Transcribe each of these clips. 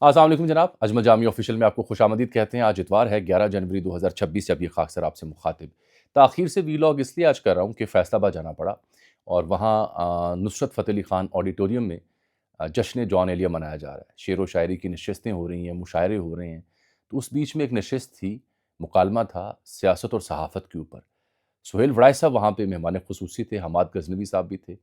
السلام علیکم جناب، اجمل جامی آفیشیل میں آپ کو خوش آمدید کہتے ہیں۔ آج اتوار ہے 11 جنوری 2026، جب یہ خاکسر آپ سے مخاطب۔ تاخیر سے ویلاگ اس لیے آج کر رہا ہوں کہ فیصل آباد جانا پڑا، اور وہاں نصرت فتح علی خان آڈیٹوریم میں جشن جان ایلیا منایا جا رہا ہے۔ شعر و شاعری کی نشستیں ہو رہی ہیں، مشاعرے ہو رہے ہیں۔ تو اس بیچ میں ایک نشست تھی، مکالمہ تھا سیاست اور صحافت کے اوپر۔ سہیل وڑائے صاحب وہاں پہ مہمان خصوصی تھے، حماد غزنوی صاحب بھی تھے،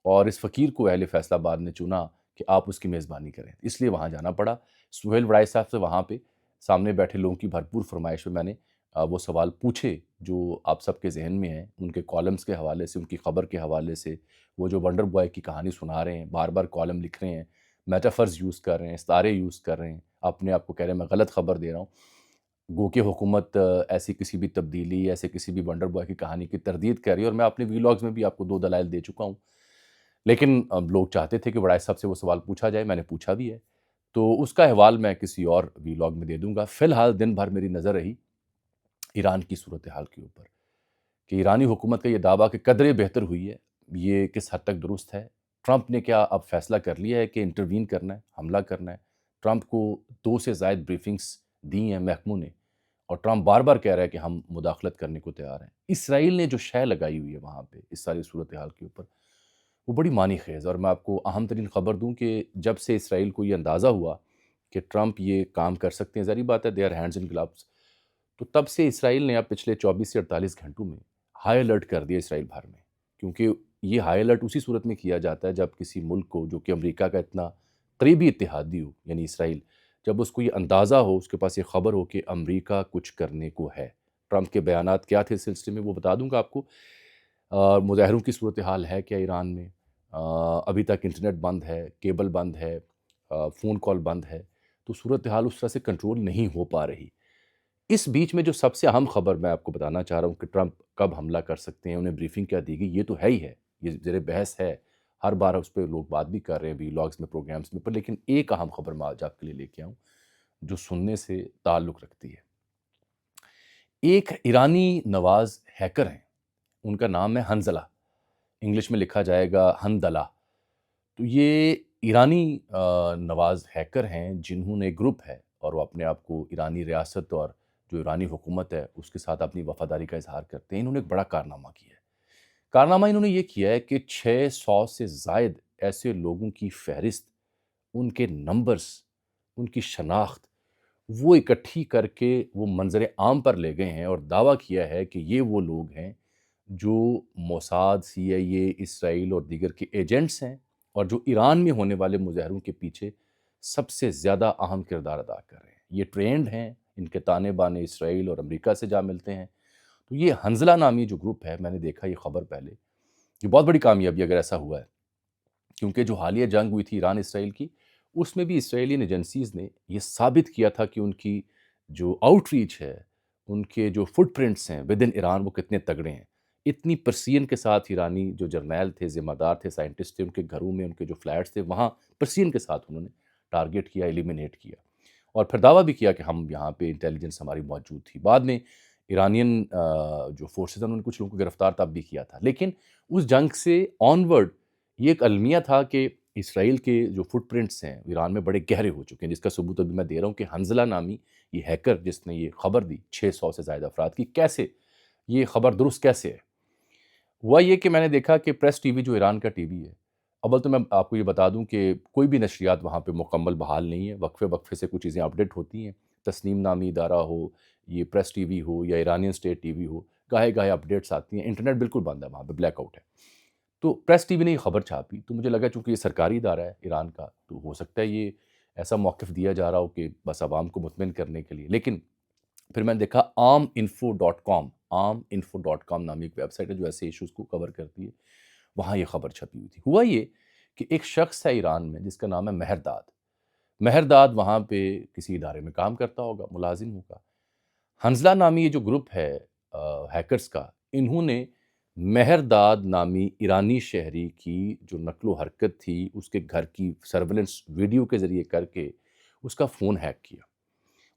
اور اس فقیر کو اہل فیصل آباد نے چنا کہ آپ اس کی میزبانی کریں، اس لیے وہاں جانا پڑا۔ سہیل وڑائے صاحب سے وہاں پہ سامنے بیٹھے لوگوں کی بھرپور فرمائش میں نے وہ سوال پوچھے جو آپ سب کے ذہن میں ہیں، ان کے کالمز کے حوالے سے، ان کی خبر کے حوالے سے۔ وہ جو ونڈر بوائے کی کہانی سنا رہے ہیں، بار بار کالم لکھ رہے ہیں، میٹافرز یوز کر رہے ہیں، استعارے یوز کر رہے ہیں، اپنے آپ کو کہہ رہے ہیں میں غلط خبر دے رہا ہوں، گو کہ حکومت ایسی کسی بھی تبدیلی، ایسے کسی بھی ونڈر بوائے کی کہانی کی تردید کر رہی ہے، اور میں اپنے ویلاگز میں بھی آپ کو 2 دلائل دے چکا ہوں۔ لیکن لوگ چاہتے تھے کہ وڑائے صاحب سے وہ سوال پوچھا جائے، میں نے پوچھا بھی ہے، تو اس کا احوال میں کسی اور ویلاگ میں دے دوں گا۔ فی الحال دن بھر میری نظر رہی ایران کی صورتحال کے اوپر، کہ ایرانی حکومت کا یہ دعویٰ کہ قدرے بہتر ہوئی ہے، یہ کس حد تک درست ہے۔ ٹرمپ نے کیا اب فیصلہ کر لیا ہے کہ انٹروین کرنا ہے، حملہ کرنا ہے؟ ٹرمپ کو 2 سے زائد بریفنگز دی ہیں محکموں نے، اور ٹرمپ بار بار کہہ رہا ہے کہ ہم مداخلت کرنے کو تیار ہیں۔ اسرائیل نے جو شے لگائی ہوئی ہے وہاں پہ اس ساری صورتحال کے اوپر، وہ بڑی معنی خیز ہے۔ اور میں آپ کو اہم ترین خبر دوں کہ جب سے اسرائیل کو یہ اندازہ ہوا کہ ٹرمپ یہ کام کر سکتے ہیں، ظاہری بات ہے they are hands in gloves, تو تب سے اسرائیل نے اب پچھلے 24 سے 48 گھنٹوں میں ہائی الرٹ کر دیا اسرائیل بھر میں، کیونکہ یہ ہائی الرٹ اسی صورت میں کیا جاتا ہے جب کسی ملک کو جو کہ امریکہ کا اتنا قریبی اتحادی ہو، یعنی اسرائیل، جب اس کو یہ اندازہ ہو، اس کے پاس یہ خبر ہو کہ امریکہ کچھ کرنے کو ہے۔ ٹرمپ کے بیانات کیا تھے اس سلسلے میں وہ بتا دوں گا آپ کو۔ مظاہروں کی صورتحال ہے کیا ایران میں؟ ابھی تک انٹرنیٹ بند ہے، کیبل بند ہے، فون کال بند ہے، تو صورتحال اس طرح سے کنٹرول نہیں ہو پا رہی۔ اس بیچ میں جو سب سے اہم خبر میں آپ کو بتانا چاہ رہا ہوں کہ ٹرمپ کب حملہ کر سکتے ہیں، انہیں بریفنگ کیا دی گئی، یہ تو ہے ہی ہے، یہ زیر بحث ہے، ہر بار اس پہ لوگ بات بھی کر رہے ہیں ویلاگز میں، پروگرامز میں، پر لیکن ایک اہم خبر میں آج آپ کے لیے لے کے آؤں جو سننے سے تعلق رکھتی ہے۔ ایک ایرانی نواز ہیکر ہیں، ان کا نام ہے حنظلہ، انگلش میں لکھا جائے گا حنظلہ۔ تو یہ ایرانی نواز ہیکر ہیں جنہوں نے گروپ ہے، اور وہ اپنے آپ کو ایرانی ریاست اور جو ایرانی حکومت ہے اس کے ساتھ اپنی وفاداری کا اظہار کرتے ہیں۔ انہوں نے ایک بڑا کارنامہ کیا ہے۔ کارنامہ انہوں نے یہ کیا ہے کہ 600 سے زائد ایسے لوگوں کی فہرست، ان کے نمبرز، ان کی شناخت، وہ اکٹھی کر کے وہ منظر عام پر لے گئے ہیں، اور دعویٰ کیا ہے کہ یہ وہ لوگ ہیں جو موساد، سی آئی اے، اسرائیل اور دیگر کے ایجنٹس ہیں، اور جو ایران میں ہونے والے مظاہروں کے پیچھے سب سے زیادہ اہم کردار ادا کر رہے ہیں۔ یہ ٹرینڈ ہیں، ان کے تانے بانے اسرائیل اور امریکہ سے جا ملتے ہیں۔ تو یہ حنظلہ نامی جو گروپ ہے، میں نے دیکھا یہ خبر پہلے، یہ بہت بڑی کامیابی اگر ایسا ہوا ہے، کیونکہ جو حالیہ جنگ ہوئی تھی ایران اسرائیل کی، اس میں بھی اسرائیلین ایجنسیز نے یہ ثابت کیا تھا کہ ان کی جو آؤٹ ریچ ہے، ان کے جو فٹ پرنٹس ہیں ود ان ایران، وہ کتنے تگڑے ہیں۔ اتنی پرسین کے ساتھ ایرانی جو جرنیل تھے، ذمہ دار تھے، سائنٹسٹ تھے، ان کے گھروں میں، ان کے جو فلیٹس تھے، وہاں پرسین کے ساتھ انہوں نے ٹارگٹ کیا، ایلیمنیٹ کیا، اور پھر دعویٰ بھی کیا کہ ہم یہاں پہ انٹیلیجنس ہماری موجود تھی۔ بعد میں ایرانین جو فورسز ہیں انہوں نے کچھ لوگوں کو گرفتار تب بھی کیا تھا، لیکن اس جنگ سے آنورڈ یہ ایک المیہ تھا کہ اسرائیل کے جو فٹ پرنٹس ہیں ایران میں بڑے گہرے ہو چکے ہیں، جس کا ثبوت ابھی میں دے رہا ہوں کہ حنظلہ نامی یہ ہیکر جس نے یہ خبر دی 600 سے زائد افراد کی، کیسے یہ خبر درست کیسے ہے؟ ہوا یہ کہ میں نے دیکھا کہ پریس ٹی وی جو ایران کا ٹی وی ہے، اول تو میں آپ کو یہ بتا دوں کہ کوئی بھی نشریات وہاں پہ مکمل بحال نہیں ہے، وقفے وقفے سے کچھ چیزیں اپڈیٹ ہوتی ہیں۔ تسنیم نامی ادارہ ہو، یہ پریس ٹی وی ہو، یا ایرانین اسٹیٹ ٹی وی ہو، گاہے گاہے اپڈیٹس آتی ہیں، انٹرنیٹ بالکل بند ہے وہاں پہ، بلیک آؤٹ ہے۔ تو پریس ٹی وی نے یہ خبر چھاپی، تو مجھے لگا چونکہ یہ سرکاری ادارہ ہے ایران کا، تو ہو سکتا ہے یہ ایسا موقف دیا جا رہا ہو کہ بس عوام کو مطمئن کرنے کے لیے، لیکن پھر میں نے دیکھا arminfo.com نامی ایک ویب سائٹ ہے جو ایسے ایشوز کو کور کرتی ہے، وہاں یہ خبر چھپی ہوئی تھی۔ ہوا یہ کہ ایک شخص ہے ایران میں جس کا نام ہے مہرداد۔ مہرداد وہاں پہ کسی ادارے میں کام کرتا ہوگا، ملازم ہوگا۔ حنظلہ نامی یہ جو گروپ ہے ہیکرز کا، انہوں نے مہرداد نامی ایرانی شہری کی جو نقل و حرکت تھی، اس کے گھر کی سرولنس ویڈیو کے ذریعے کر کے اس کا فون ہیک کیا۔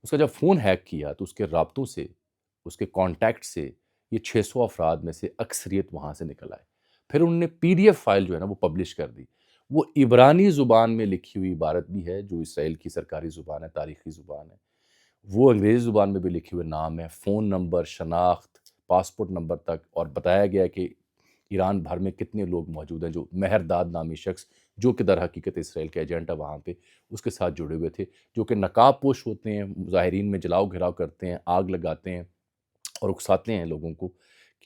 اس کا جب فون ہیک کیا تو اس کے رابطوں سے، اس کے کانٹیکٹ سے یہ 600 افراد میں سے اکثریت وہاں سے نکل آئے۔ پھر انہوں نے پی ڈی ایف فائل جو ہے نا وہ پبلش کر دی۔ وہ عبرانی زبان میں لکھی ہوئی عبارت بھی ہے جو اسرائیل کی سرکاری زبان ہے، تاریخی زبان ہے، وہ انگریزی زبان میں بھی لکھے ہوئے نام ہے، فون نمبر، شناخت، پاسپورٹ نمبر تک، اور بتایا گیا ہے کہ ایران بھر میں کتنے لوگ موجود ہیں جو مہرداد نامی شخص، جو کہ در حقیقت اسرائیل کے ایجنٹ ہے وہاں پہ، اس کے ساتھ جڑے ہوئے تھے، جو کہ نقاب پوش ہوتے ہیں، مظاہرین میں جلاؤ گھراؤ کرتے ہیں، آگ لگاتے ہیں اور اکساتے ہیں لوگوں کو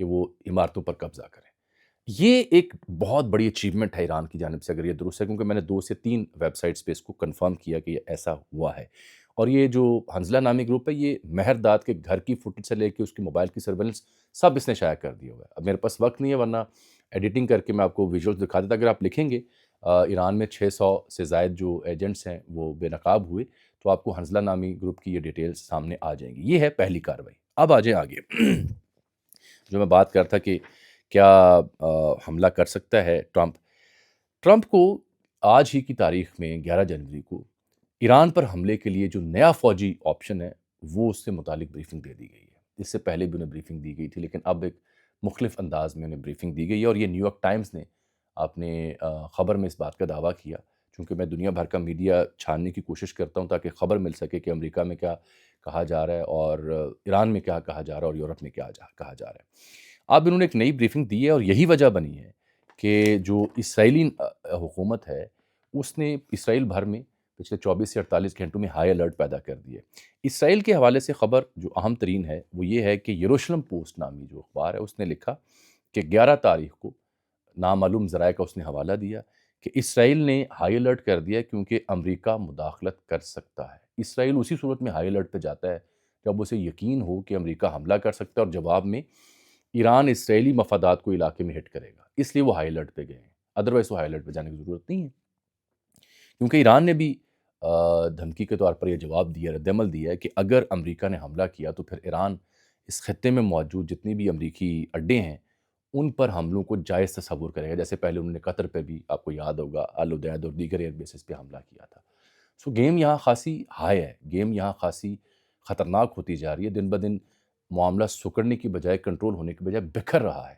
کہ وہ عمارتوں پر قبضہ کریں۔ یہ ایک بہت بڑی اچیومنٹ ہے ایران کی جانب سے اگر یہ درست ہے، کیونکہ میں نے 2 سے 3 ویب سائٹس پہ اس کو کنفرم کیا کہ یہ ایسا ہوا ہے، اور یہ جو حنظلہ نامی گروپ ہے یہ مہرداد کے گھر کی فوٹیج سے لے کے اس کی موبائل کی سرویلنس سب اس نے شائع کر دیا ہوا ہے۔ اب میرے پاس وقت نہیں ہے ورنہ ایڈیٹنگ کر کے میں آپ کو ویژولز دکھا دیتا، اگر آپ لکھیں گے ایران میں 600 سے زائد جو ایجنٹس ہیں وہ بے نقاب ہوئے، تو آپ کو حنظلہ نامی گروپ کی یہ ڈیٹیلز سامنے آ جائیں گی۔ یہ ہے پہلی کارروائی۔ اب آ جائیں آگے جو میں بات کر رہا تھا کہ کیا حملہ کر سکتا ہے ٹرمپ کو آج ہی کی تاریخ میں 11 جنوری کو ایران پر حملے کے لیے جو نیا فوجی آپشن ہے وہ اس سے متعلق بریفنگ دے دی گئی ہے۔ اس سے پہلے بھی انہیں بریفنگ دی گئی تھی، لیکن اب ایک مختلف انداز میں انہیں بریفنگ دی گئی ہے، اور یہ نیو یارک ٹائمز نے اپنے خبر میں اس بات کا دعویٰ کیا، چونکہ میں دنیا بھر کا میڈیا چھاننے کی کوشش کرتا ہوں تاکہ خبر مل سکے کہ امریکہ میں کیا کہا جا رہا ہے اور ایران میں کیا کہا جا رہا ہے اور یورپ میں کیا کہا جا رہا ہے۔ اب انہوں نے ایک نئی بریفنگ دی ہے، اور یہی وجہ بنی ہے کہ جو اسرائیلی حکومت ہے اس نے اسرائیل بھر میں پچھلے 24 سے 48 گھنٹوں میں ہائی الرٹ پیدا کر دی ہے۔ اسرائیل کے حوالے سے خبر جو اہم ترین ہے وہ یہ ہے کہ یروشلم پوسٹ نامی جو اخبار ہے اس نے لکھا کہ 11 تاریخ کو نامعلوم ذرائع کا اس نے حوالہ دیا کہ اسرائیل نے ہائی الرٹ کر دیا کیونکہ امریکہ مداخلت کر سکتا ہے۔ اسرائیل اسی صورت میں ہائی الرٹ پہ جاتا ہے جب اسے یقین ہو کہ امریکہ حملہ کر سکتا ہے اور جواب میں ایران اسرائیلی مفادات کو علاقے میں ہٹ کرے گا، اس لیے وہ ہائی الرٹ پہ گئے ہیں، ادروائز وہ ہائی الرٹ پہ جانے کی ضرورت نہیں ہے، کیونکہ ایران نے بھی دھمکی کے طور پر یہ جواب دیا، رد عمل دیا ہے کہ اگر امریکہ نے حملہ کیا تو پھر ایران اس خطے میں موجود جتنی بھی امریکی اڈے ہیں ان پر حملوں کو جائز تصور کرے گا، جیسے پہلے انہوں نے قطر پہ بھی آپ کو یاد ہوگا العدید اور دیگر ایئر بیسز پہ حملہ کیا تھا۔ سو گیم یہاں خاصی ہائی ہے، گیم یہاں خاصی خطرناک ہوتی جا رہی ہے، دن بدن معاملہ سکڑنے کی بجائے کنٹرول ہونے کی بجائے بکھر رہا ہے۔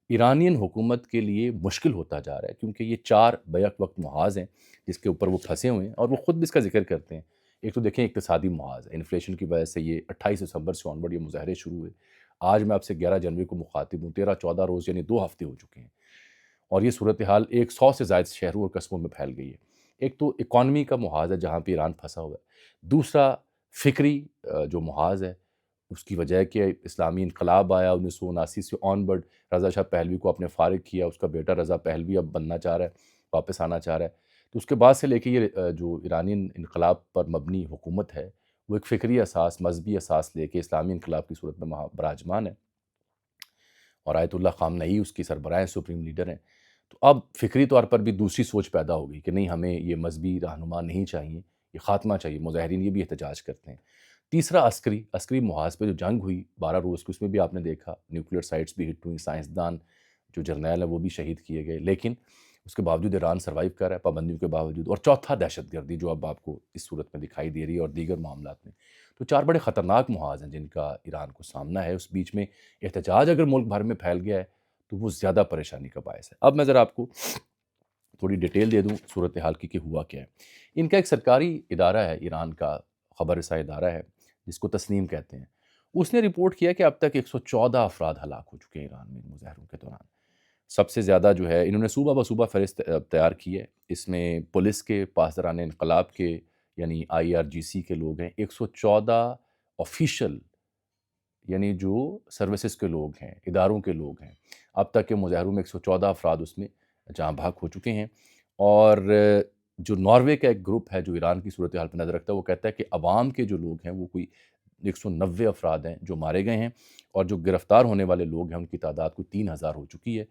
ایرانین حکومت کے لیے مشکل ہوتا جا رہا ہے کیونکہ یہ 4 بیک وقت محاذ ہیں جس کے اوپر وہ پھنسے ہوئے ہیں، اور وہ خود بھی اس کا ذکر کرتے ہیں۔ ایک تو دیکھیں اقتصادی محاذ ہے، انفلیشن کی وجہ سے یہ 28 دسمبر سے آنورڈ یہ مظاہرے شروع ہوئے، آج میں آپ سے 11 جنوری کو مخاطب ہوں، 13-14 روز یعنی 2 ہفتے ہو چکے ہیں، اور یہ صورتحال 100 سے زائد شہروں اور قصبوں میں پھیل گئی ہے۔ ایک تو اکانومی کا محاذ ہے جہاں پہ ایران پھنسا ہوا ہے، دوسرا فکری جو محاذ ہے اس کی وجہ ہے کہ اسلامی انقلاب آیا 1979 سے آنورڈ، رضا شاہ پہلوی کو اپنے فارغ کیا، اس کا بیٹا رضا پہلوی اب بننا چاہ رہا ہے، واپس آنا چاہ رہا ہے، تو اس کے بعد سے لے کے یہ جو ایرانی انقلاب پر مبنی حکومت ہے وہ ایک فکری اساس، مذہبی اساس لے کے اسلامی انقلاب کی صورت میں وہاں براجمان ہے، اور آیت اللہ خامنئی اس کی سربراہ سپریم لیڈر ہیں۔ تو اب فکری طور پر بھی دوسری سوچ پیدا ہو گئی کہ نہیں، ہمیں یہ مذہبی رہنما نہیں چاہیے، یہ خاتمہ چاہیے، مظاہرین یہ بھی احتجاج کرتے ہیں۔ تیسرا عسکری محاذ پہ جو جنگ ہوئی 12 روز کی، اس میں بھی آپ نے دیکھا نیوکلیئر سائٹس بھی ہٹ ہوئی، سائنسدان جو جرنیل ہیں وہ بھی شہید کیے گئے، لیکن اس کے باوجود ایران سروائیو کر رہا ہے پابندیوں کے باوجود۔ اور چوتھا دہشت گردی جو اب آپ کو اس صورت میں دکھائی دے رہی ہے اور دیگر معاملات میں، تو 4 بڑے خطرناک محاذ ہیں جن کا ایران کو سامنا ہے۔ اس بیچ میں احتجاج اگر ملک بھر میں پھیل گیا ہے تو وہ زیادہ پریشانی کا باعث ہے۔ اب میں ذرا آپ کو تھوڑی ڈیٹیل دے دوں صورتحال کی کہ ہوا کیا ہے۔ ان کا ایک سرکاری ادارہ ہے، ایران کا خبر رساں ادارہ ہے جس کو تسنیم کہتے ہیں، اس نے رپورٹ کیا کہ اب تک 114 افراد ہلاک ہو چکے ہیں ایران میں مظاہروں کے دوران۔ سب سے زیادہ جو ہے انہوں نے صوبہ بصوبہ فہرست تیار کی ہے، اس میں پولیس کے، پاسداران انقلاب کے یعنی IRGC کے لوگ ہیں، 114 آفیشل یعنی جو سروسز کے لوگ ہیں، اداروں کے لوگ ہیں۔ اب تک کے مظاہروں میں 114 افراد اس میں جہاں بھاگ ہو چکے ہیں، اور جو ناروے کا ایک گروپ ہے جو ایران کی صورتحال پہ نظر رکھتا ہے وہ کہتا ہے کہ عوام کے جو لوگ ہیں وہ کوئی 190 افراد ہیں جو مارے گئے ہیں، اور جو گرفتار ہونے والے لوگ ہیں ان کی تعداد کوئی 3000 ہو چکی ہے۔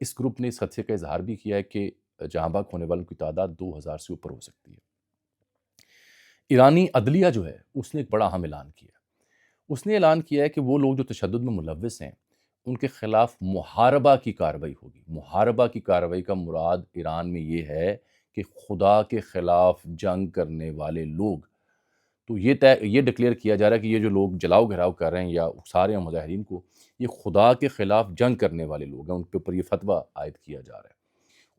اس گروپ نے اس خدشے کا اظہار بھی کیا ہے کہ جہاں بھاگ ہونے والوں کی تعداد 2000 سے اوپر ہو سکتی ہے۔ ایرانی عدلیہ جو ہے اس نے ایک بڑا اہم اعلان کیا، اس نے اعلان کیا ہے کہ وہ لوگ جو تشدد میں ملوث ہیں ان کے خلاف محاربہ کی کارروائی ہوگی۔ محاربہ کی کارروائی کا مراد ایران میں یہ ہے کہ خدا کے خلاف جنگ کرنے والے لوگ، تو یہ ڈکلیئر کیا جا رہا ہے کہ یہ جو لوگ جلاؤ گھراؤ کر رہے ہیں یا اکسا رہے ہیں مظاہرین کو، یہ خدا کے خلاف جنگ کرنے والے لوگ ہیں، ان کے اوپر یہ فتویٰ عائد کیا جا رہا ہے۔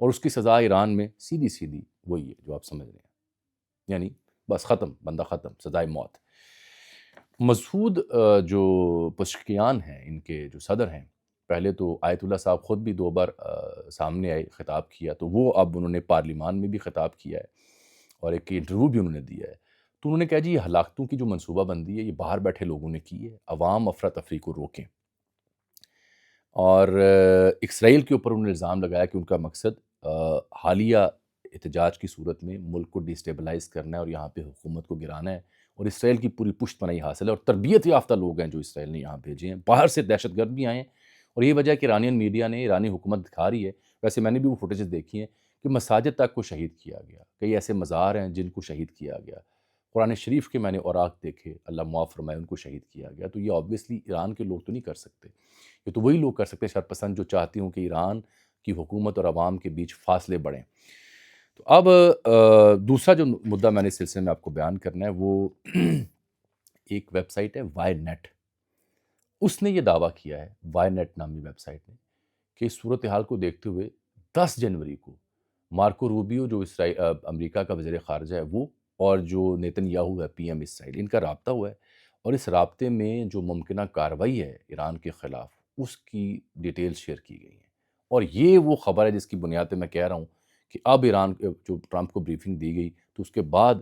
اور اس کی سزا ایران میں سیدھی سیدھی وہی ہے جو آپ سمجھ رہے ہیں، یعنی بس ختم، بندہ ختم، سزائے موت۔ مسعود جو پشکیان ہیں، ان کے جو صدر ہیں، پہلے تو آیت اللہ صاحب خود بھی 2 بار سامنے آئے، خطاب کیا، تو وہ اب انہوں نے پارلیمان میں بھی خطاب کیا ہے اور ایک انٹرویو بھی انہوں نے دیا ہے۔ تو انہوں نے کہا جی یہ ہلاکتوں کی جو منصوبہ بندی ہے یہ باہر بیٹھے لوگوں نے کی ہے، عوام افراتفری کو روکیں۔ اور اسرائیل کے اوپر انہوں نے الزام لگایا کہ ان کا مقصد حالیہ احتجاج کی صورت میں ملک کو ڈیسٹیبلائز کرنا ہے اور یہاں پہ حکومت کو گرانا ہے، اور اسرائیل کی پوری پشت پناہی حاصل ہے، اور تربیت یافتہ لوگ ہیں جو اسرائیل نے یہاں بھیجے ہیں، باہر سے دہشت گرد بھی آئے ہیں، اور یہ وجہ ہے کہ ایرانین میڈیا نے، ایرانی حکومت دکھا رہی ہے، ویسے میں نے بھی وہ فوٹیجز دیکھی ہیں کہ مساجد تک کو شہید کیا گیا، کئی ایسے مزار ہیں جن کو شہید کیا گیا، قرآن شریف کے میں نے اوراق دیکھے، اللہ معاف فرمائے، ان کو شہید کیا گیا۔ تو یہ آبویسلی ایران کے لوگ تو نہیں کر سکتے، یہ تو وہی لوگ کر سکتے ہیں شرپسند جو چاہتی ہوں کہ ایران کی حکومت اور عوام کے بیچ فاصلے بڑھیں۔ تو اب دوسرا جو مدعا میں نے اس سلسلے میں آپ کو بیان کرنا ہے وہ ایک ویب سائٹ ہے وائی نیٹ، اس نے یہ دعویٰ کیا ہے، وائی نیٹ نامی ویب سائٹ نے، کہ اس صورتحال کو دیکھتے ہوئے 10 جنوری کو مارکو روبیو جو امریکہ کا وزیر خارجہ ہے وہ، اور جو نیتن یاہو ہے پی ایم اسرائیل، ان کا رابطہ ہوا ہے، اور اس رابطے میں جو ممکنہ کارروائی ہے ایران کے خلاف اس کی ڈیٹیل شیئر کی گئی ہیں، اور یہ وہ خبر ہے جس کی بنیاد پہ میں کہہ رہا ہوں کہ اب ایران جو ٹرمپ کو بریفنگ دی گئی تو اس کے بعد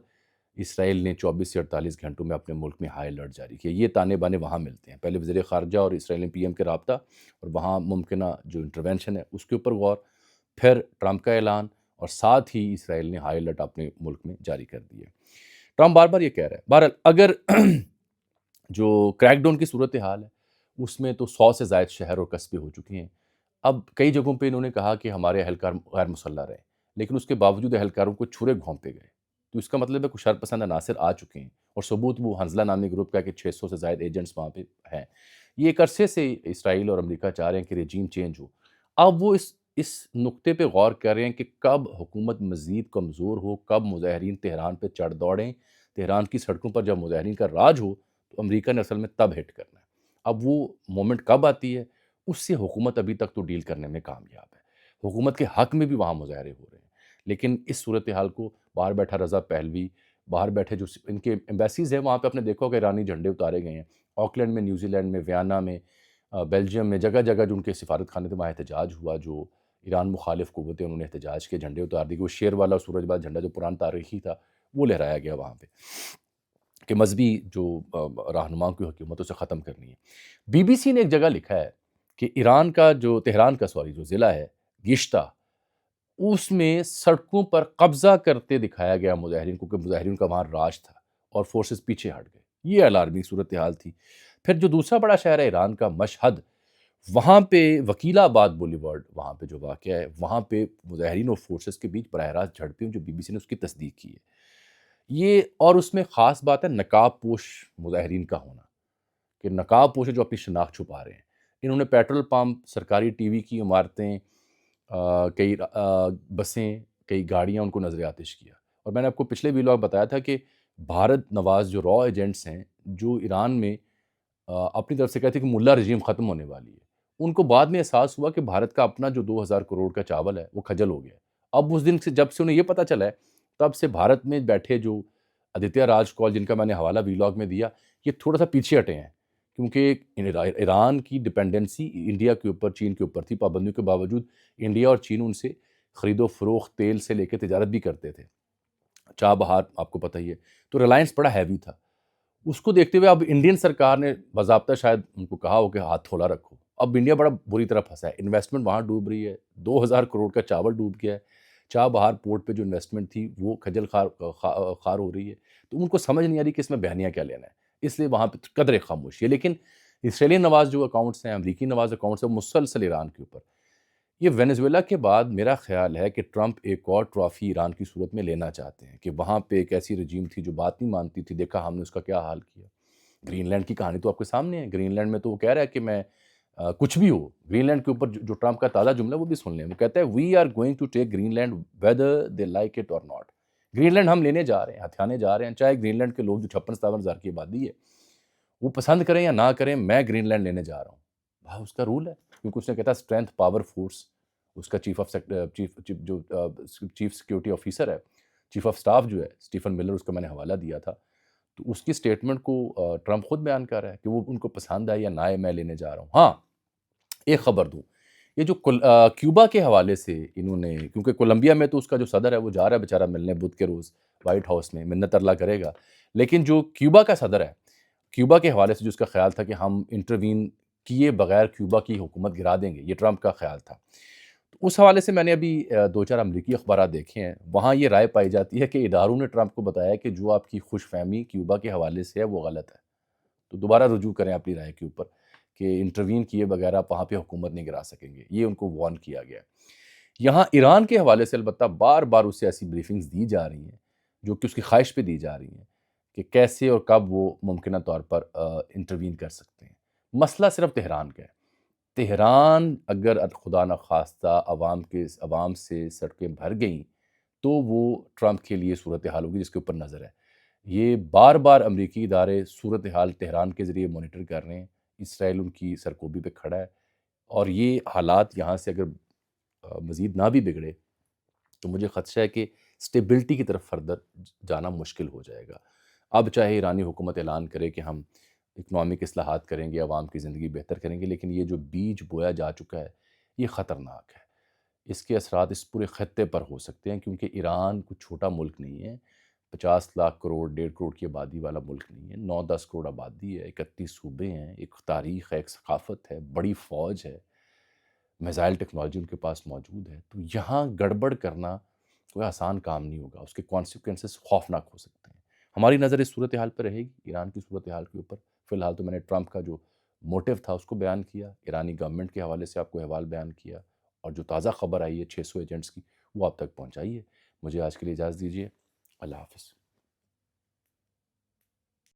اسرائیل نے 24 سے 48 گھنٹوں میں اپنے ملک میں ہائی الرٹ جاری کیا۔ یہ تانے بانے وہاں ملتے ہیں، پہلے وزیر خارجہ اور اسرائیلی پی ایم کے رابطہ، اور وہاں ممکنہ جو انٹروینشن ہے اس کے اوپر غور، پھر ٹرمپ کا اعلان، اور ساتھ ہی اسرائیل نے ہائی الرٹ اپنے ملک میں جاری کر دیے۔ ٹرمپ بار بار یہ کہہ رہا ہے، بہرحال اگر جو کریک ڈاؤن کی صورتحال ہے اس میں تو 100 سے زائد شہر اور قصبے ہو چکے ہیں، اب کئی جگہوں پہ انہوں نے کہا کہ ہمارے اہلکار غیر مسلح رہے، لیکن اس کے باوجود اہلکاروں کو چھرے گھونپے گئے، تو اس کا مطلب ہے کچھ شرپسند عناصر آ چکے ہیں، اور ثبوت وہ حنزلہ نامی گروپ کا کہ 600 سے زائد ایجنٹس وہاں پہ ہیں۔ یہ ایک عرصے سے اسرائیل اور امریکہ چاہ رہے ہیں کہ رجیم چینج ہو، اب وہ اس نقطے پہ غور کر رہے ہیں کہ کب حکومت مزید کمزور ہو، کب مظاہرین تہران پہ چڑھ دوڑیں، تہران کی سڑکوں پر جب مظاہرین کا راج ہو تو امریکہ نے اصل میں تب ہٹ کرنا ہے۔ اب وہ مومنٹ کب آتی ہے اس سے حکومت ابھی تک تو ڈیل کرنے میں کامیاب ہے، حکومت کے حق میں بھی وہاں مظاہرے ہو رہے ہیں، لیکن اس صورتحال کو باہر بیٹھا رضا پہلوی، باہر بیٹھے جو ان کے ایمبیسیز ہیں وہاں پہ آپ نے دیکھا کہ ایرانی جھنڈے اتارے گئے ہیں، آکلینڈ میں، نیوزی لینڈ میں، ویانا میں، بیلجیم میں، جگہ جگہ جو ان کے سفارت خانے تھے وہاں احتجاج ہوا، جو ایران مخالف قوتیں انہوں نے احتجاج کے جھنڈے اتار دی، وہ شیر والا اور سورج والا جھنڈا جو پران تاریخی تھا وہ لہرایا گیا وہاں پہ کہ مذہبی جو رہنماؤں کی حکومتوں سے ختم کرنی ہے۔ بی بی سی نے ایک جگہ لکھا ہے کہ ایران کا جو تہران کا جو ضلع ہے گشتہ، اس میں سڑکوں پر قبضہ کرتے دکھایا گیا مظاہرین کو کہ مظاہرین کا وہاں راج تھا اور فورسز پیچھے ہٹ گئے، یہ الارمنگ صورتحال تھی۔ پھر جو دوسرا بڑا شہر ہے ایران کا مشہد، وہاں پہ وکیل آباد بولیوارڈ وہاں پہ جو واقعہ ہے وہاں پہ مظاہرین اور فورسز کے بیچ براہ راست جھڑپیں، جو بی بی سی نے اس کی تصدیق کی ہے۔ یہ اور اس میں خاص بات ہے نقاب پوش مظاہرین کا ہونا، کہ نقاب پوش جو اپنی شناخت چھپا رہے ہیں۔ انہوں نے پیٹرول پمپ، سرکاری ٹی وی کی عمارتیں، کئی بسیں، کئی گاڑیاں ان کو نظر آتش کیا، اور میں نے آپ کو پچھلے ویلاگ بتایا تھا کہ بھارت نواز جو را ایجنٹس ہیں جو ایران میں اپنی طرف سے کہتے ہیں کہ ملا رجیم ختم ہونے والی ہے، ان کو بعد میں احساس ہوا کہ بھارت کا اپنا جو 2000 کروڑ کا چاول ہے وہ کھجل ہو گیا۔ اب اس دن سے جب سے انہیں یہ پتہ چلا ہے تب سے بھارت میں بیٹھے جو آدتیہ راج کول، جن کا میں نے حوالہ ویلاگ میں دیا، یہ تھوڑا سا پیچھے ہٹے ہیں، کیونکہ ایران کی ڈپینڈنسی انڈیا کے اوپر، چین کے اوپر تھی، پابندیوں کے باوجود انڈیا اور چین ان سے خرید و فروخت، تیل سے لے کے تجارت بھی کرتے تھے، چاہ بہار آپ کو پتہ ہی ہے، تو ریلائنس بڑا ہیوی تھا۔ اس کو دیکھتے ہوئے اب انڈین سرکار نے باضابطہ شاید ان کو کہا ہو کہ ہاتھ تھولا رکھو، اب انڈیا بڑا بری طرح پھنسا ہے، انویسٹمنٹ وہاں ڈوب رہی ہے، 2000 کروڑ کا چاول ڈوب گیا ہے، چاہ بہار پورٹ پہ جو انویسٹمنٹ تھی وہ کھجل خوار ہو رہی ہے، تو ان کو سمجھ نہیں آ رہی کہ اس میں بہانیہ کیا لینا ہے، اس لیے وہاں پہ قدرے خاموشی ہے۔ لیکن اسرائیلی نواز جو اکاؤنٹس ہیں، امریکی نواز اکاؤنٹس ہیں، وہ مسلسل ایران کے اوپر۔ یہ وینزویلا کے بعد میرا خیال ہے کہ ٹرمپ ایک اور ٹرافی ایران کی صورت میں لینا چاہتے ہیں، کہ وہاں پہ ایک ایسی رجیم تھی جو بات نہیں مانتی تھی، دیکھا ہم نے اس کا کیا حال کیا۔ گرین لینڈ کی کہانی تو آپ کے سامنے ہے، گرین لینڈ میں تو وہ کہہ رہا ہے کہ میں کچھ بھی ہو، گرین لینڈ کے اوپر جو ٹرمپ کا تازہ جملہ ہے وہ بھی سن لیں، وہ کہتا ہے we are going to take Greenland whether they like it اور ناٹ۔ گرین لینڈ ہم لینے جا رہے ہیں، ہتھیانے جا رہے ہیں، چاہے گرین لینڈ کے لوگ جو 56-57 ہزار کی آبادی ہے وہ پسند کریں یا نہ کریں، میں گرین لینڈ لینے جا رہا ہوں۔ بھائی اس کا رول ہے، کیونکہ اس نے کہتا ہے اسٹرینتھ، پاور، فورس، اس کا چیف سیکیورٹی آفیسر ہے، چیف آف سٹاف جو ہے اسٹیفن ملر، اس کا میں نے حوالہ دیا تھا، تو اس کی اسٹیٹمنٹ کو ٹرمپ خود بیان کر رہا ہے کہ وہ ان کو پسند آئے یا نہ آئے میں لینے جا رہا ہوں۔ ہاں، ایک خبر دوں، یہ جو کیوبا کے حوالے سے انہوں نے، کیونکہ کولمبیا میں تو اس کا جو صدر ہے وہ جا رہا ہے بیچارہ ملنے بدھ کے روز وائٹ ہاؤس میں، منت ارلا کرے گا، لیکن جو کیوبا کا صدر ہے، کیوبا کے حوالے سے جو اس کا خیال تھا کہ ہم انٹروین کیے بغیر کیوبا کی حکومت گرا دیں گے، یہ ٹرمپ کا خیال تھا۔ تو اس حوالے سے میں نے ابھی دو چار امریکی اخبارات دیکھے ہیں، وہاں یہ رائے پائی جاتی ہے کہ اداروں نے ٹرمپ کو بتایا کہ جو آپ کی خوش فہمی کیوبا کے حوالے سے ہے وہ غلط ہے، تو دوبارہ رجوع کریں اپنی رائے کے اوپر کہ انٹروین کیے بغیر آپ وہاں پہ حکومت نہیں گرا سکیں گے، یہ ان کو وارن کیا گیا ہے۔ یہاں ایران کے حوالے سے البتہ بار بار اسے ایسی بریفنگز دی جا رہی ہیں جو کہ اس کی خواہش پہ دی جا رہی ہیں کہ کیسے اور کب وہ ممکنہ طور پر انٹروین کر سکتے ہیں۔ مسئلہ صرف تہران کا ہے، تہران اگر خدا نخواستہ عوام سے سڑکیں بھر گئیں تو وہ ٹرمپ کے لیے صورتحال ہوگی جس کے اوپر نظر ہے۔ یہ بار بار امریکی ادارے صورتحال تہران کے ذریعے مانیٹر کر رہے ہیں، اسرائیل ان کی سرکوبی پہ کھڑا ہے، اور یہ حالات یہاں سے اگر مزید نہ بھی بگڑے تو مجھے خدشہ ہے کہ سٹیبلٹی کی طرف فردر جانا مشکل ہو جائے گا۔ اب چاہے ایرانی حکومت اعلان کرے کہ ہم اکنامک اصلاحات کریں گے، عوام کی زندگی بہتر کریں گے، لیکن یہ جو بیج بویا جا چکا ہے یہ خطرناک ہے۔ اس کے اثرات اس پورے خطے پر ہو سکتے ہیں، کیونکہ ایران کوئی چھوٹا ملک نہیں ہے، 50 لاکھ کروڑ 1.5 کروڑ کی آبادی والا ملک نہیں ہے، 9-10 کروڑ آبادی ہے، 31 صوبے ہیں، ایک تاریخ ہے، ایک ثقافت ہے، بڑی فوج ہے، میزائل ٹیکنالوجی ان کے پاس موجود ہے، تو یہاں گڑبڑ کرنا کوئی آسان کام نہیں ہوگا، اس کے کانسیکوینسز خوفناک ہو سکتے ہیں۔ ہماری نظر اس صورتحال پر رہے گی، ایران کی صورتحال کے اوپر۔ فی الحال تو میں نے ٹرمپ کا جو موٹیو تھا اس کو بیان کیا، ایرانی گورنمنٹ کے حوالے سے آپ کو احوال بیان کیا، اور جو تازہ خبر آئی ہے 600 ایجنٹس کی وہ آپ تک پہنچائی ہے۔ مجھے آج کے لیے اجازت دیجیے، اللہ حافظ۔